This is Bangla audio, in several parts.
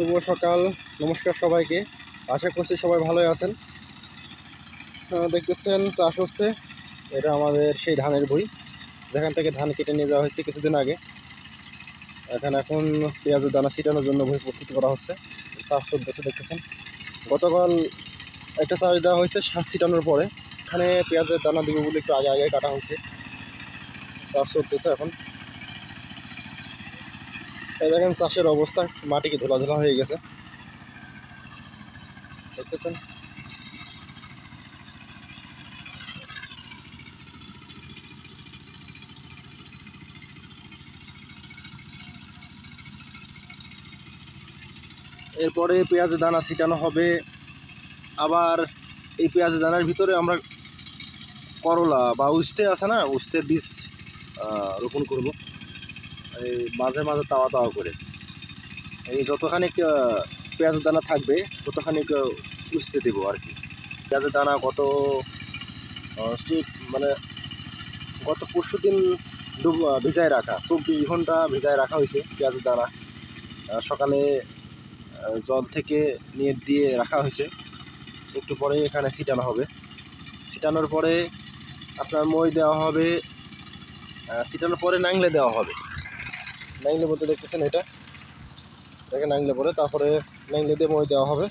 শুভ সকাল, নমস্কার সবাইকে। আশা করছি সবাই ভালোই আছেন। দেখতেছেন চাষ হচ্ছে, এটা আমাদের সেই ধানের ভুঁই যেখান থেকে ধান কেটে নিয়ে যাওয়া হয়েছে কিছুদিন আগে। এখন পেঁয়াজের দানা ছিটানোর জন্য ভুঁই প্রস্তুতি করা হচ্ছে, চাষ চলতেছে দেখতেছেন। গতকাল একটা চাষ দেওয়া হয়েছে সার ছিটানোর পরে, এখানে পেঁয়াজের দানা দেবো বলে একটু আগে কাটা হয়েছে, চাষ চলতেছে এখন। এই দেখেন চাষের অবস্থা, মাটি কি ধুলা ধুলা হয়ে গেছে দেখতেছেন। এরপরে পেঁয়াজের দানা ছিটানো হবে। আবার এই পেঁয়াজের দানার ভিতরে আমরা করলা বা উস্তে আছে না, উস্তের বীজ রোপণ করব এই মাঝে মাঝে তাওয়া তাওয়া করে। এই যতখানি পেঁয়াজের দানা থাকবে ততখানি উস্তে দেবো আর কি। পেঁয়াজের দানা মানে গত পরশু দিন ভিজায় রাখা, 24 ঘন্টা ভিজায় রাখা হয়েছে পেঁয়াজের দানা। সকালে জল থেকে নিয়ে দিয়ে রাখা হয়েছে, একটু পরে এখানে ছিটানো হবে। ছিটানোর পরে আপনার মই দেওয়া হবে, ছিটানোর পরে নাংলে দেওয়া হবে। নাংলে বলতে দেখতেছেন এটাকে নাংলে পরে তারপরে নাংলে দিয়ে মই দেওয়া হবে।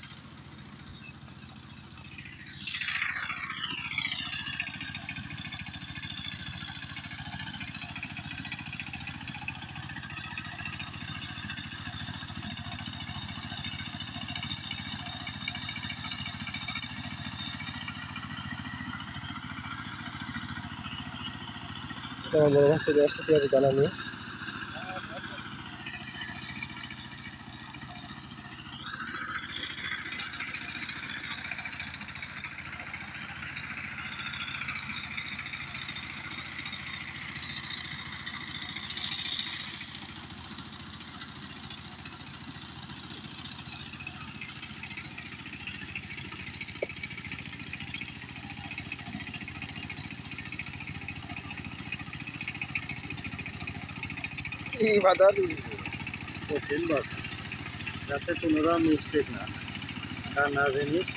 চলে আসছে পেঁয়াজের দানা নিয়ে। এই বাধা কঠিন বাদ, যাতে কোনোরা মিস্টেক না দানা জিনিস।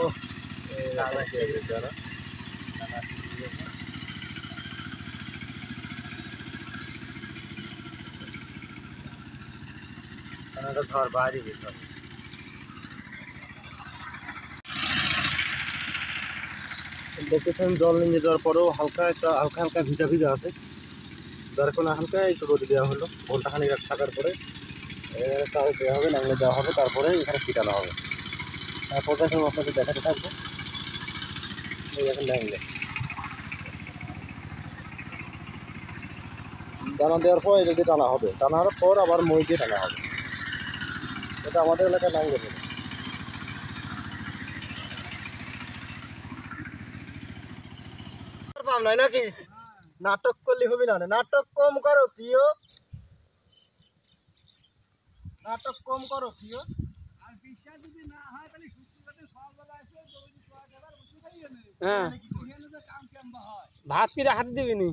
ও দানা দ্বারা দানা দানাটা ঘর বাইরে যেতে হবে। দেখতেছেন জল নিয়ে যাওয়ার পরেও হালকা হালকা ভিজা ভিজা আছে, যার কোনো হালকা একটু রোদে দেওয়া হলো। ঘন্টাখানিক থাকার পরে চাষ দেওয়া হবে, নাংলে দেওয়া হবে, তারপরে এখানে ছিটানো হবে। পর্যায়ক্রমে আপনাকে দেখাতে থাকবো। এই এখন নাংলে দানা দেওয়ার পর এটা দিয়ে টানা হবে, টানার পর আবার মই দিয়ে টানা হবে। এটা আমাদের এলাকায় নাংলে বলে। নাই নাকি নাটক করলে হবে না, নাটক কম করো প্রিয়, নাটক কম করো প্রিয়। হ্যাঁ, ভাত কি হাতে দিবিনি।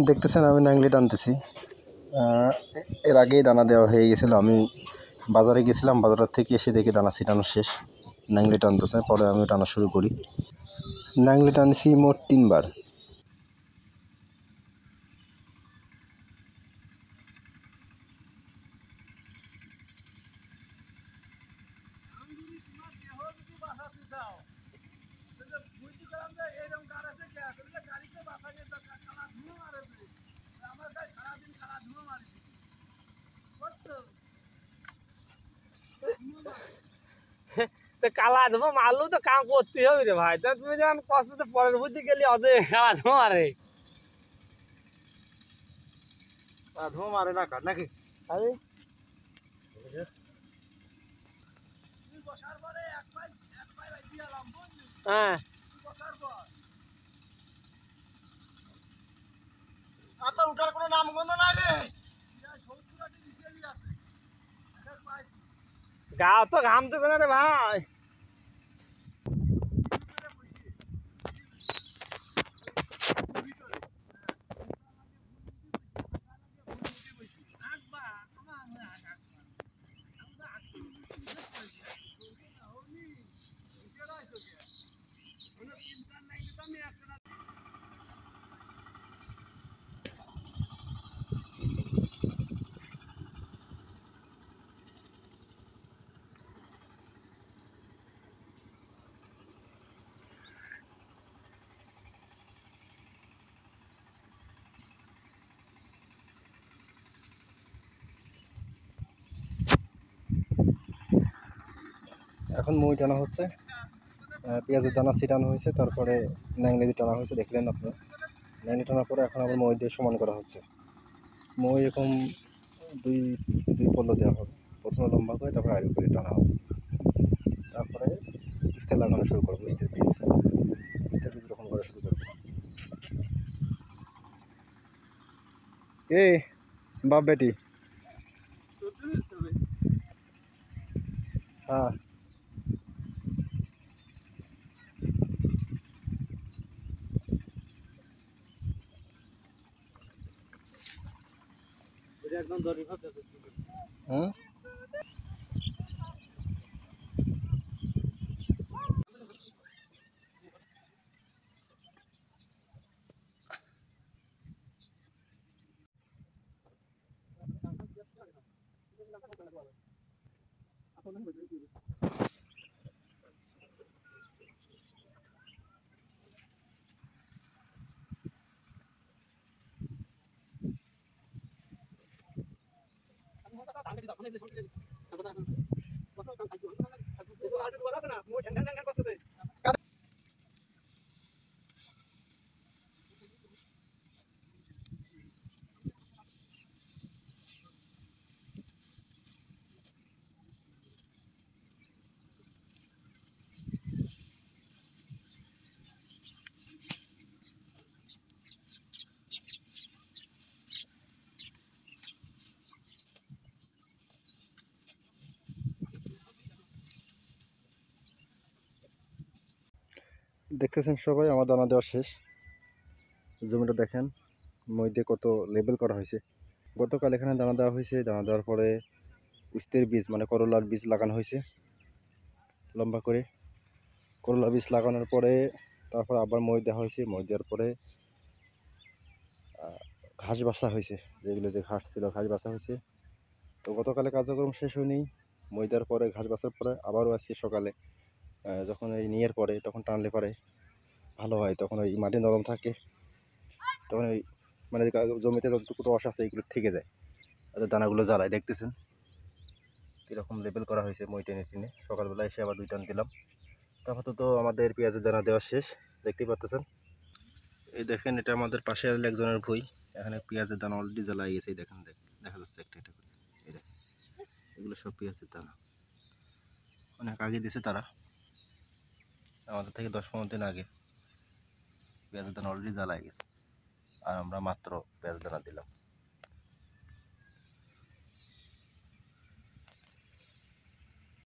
দেখতেছেন আমি নাংলি টানতেছি। এর আগেই দানা দেওয়া হয়ে গেছিল, আমি বাজারে গেছিলাম, বাজার থেকে এসে দেখি দানা ছিটানো শেষ। নাংলি টানতেছে, পরে আমি টানা শুরু করি। নাংলি টানছি মোট 3 বার। কালা ধোঁয়া মারলেও তো কাম করতে হবে রে ভাই। তা তুমি যখন কষ্ট পরের বুদ্ধি গেলি অজে কালা ধোঁয়া মারে, ধোঁয়া মারে না কার নাকি। আরে হ্যাঁ, আচ্ছা উঠার কোনো নাম গন্ধ নাই রে। গা তো ঘাম দেবে না রে ভাই। এখন মই টানা হচ্ছে, পেঁয়াজের দানা ছিটানো হয়েছে, তারপরে ন্যাংলি দিয়ে টানা হয়েছে, দেখলেন আপনারা। ন্যাংলি টানার পরে এখন আবার মই দিয়ে সমান করা হচ্ছে। মই এরকম দুই দুই পল্ল দেওয়া হবে, প্রথমে লম্বা করে তারপরে আড়ি করে টানা হবে, তারপরে ইস্তে লাগানো শুরু করবো, ইস্তের বীজ রোপণ করা শুরু করবো। এ বাপ বেটি, হ্যাঁ হুম দেখতেছেন সবাই, আমার দানা দেওয়া শেষ। জমিটা দেখেন, মই দিয়ে কত লেবেল করা হয়েছে। গতকাল এখানে দানা দেওয়া হয়েছে, দানা দেওয়ার পরে উস্তের বীজ মানে করলার বীজ লাগানো হয়েছে লম্বা করে। করলার বীজ লাগানোর পরে তারপর আবার মই দেওয়া হয়েছে, মই দেওয়ার পরে ঘাস বাছা হয়েছে, যেগুলো যে ঘাস ছিল ঘাস বাছা হয়েছে। তো গতকালে কার্যক্রম শেষ হয়নি, মই দেওয়ার পরে ঘাস বাছার পরে আবারও আজকে সকালে যখন এই নিয়ের পরে তখন টানলে পরে ভালো হয়, তখন ওই মাটি নরম থাকে, তখন ওই মানে জমিতে যতটুকু রস আছে এগুলো থেকে যায়, আর দানাগুলো জ্বালায়। দেখতেছেন কীরকম লেবেল করা হয়েছে মই টেনে টেনে। সকালবেলা এসে আবার 2 টান দিলাম। তারপর তো আমাদের পেঁয়াজের দানা দেওয়া শেষ, দেখতেই পাচ্ছেন। এই দেখেন, এটা আমাদের পাশে আর একজনের ভুঁই, এখানে পেঁয়াজের দানা অলরেডি জ্বালাই গেছে। এই দেখেন, দেখা যাচ্ছে একটা একটা করে। এই দেখেন, এগুলো সব পেঁয়াজের দানা, অনেক আগে দিয়েছে তারা, আমাদের থেকে 10-15 দিন আগে পেঁয়াজের দানা অলরেডি জ্বালাই গেছে, আর আমরা মাত্র পেঁয়াজের দানা দিলাম।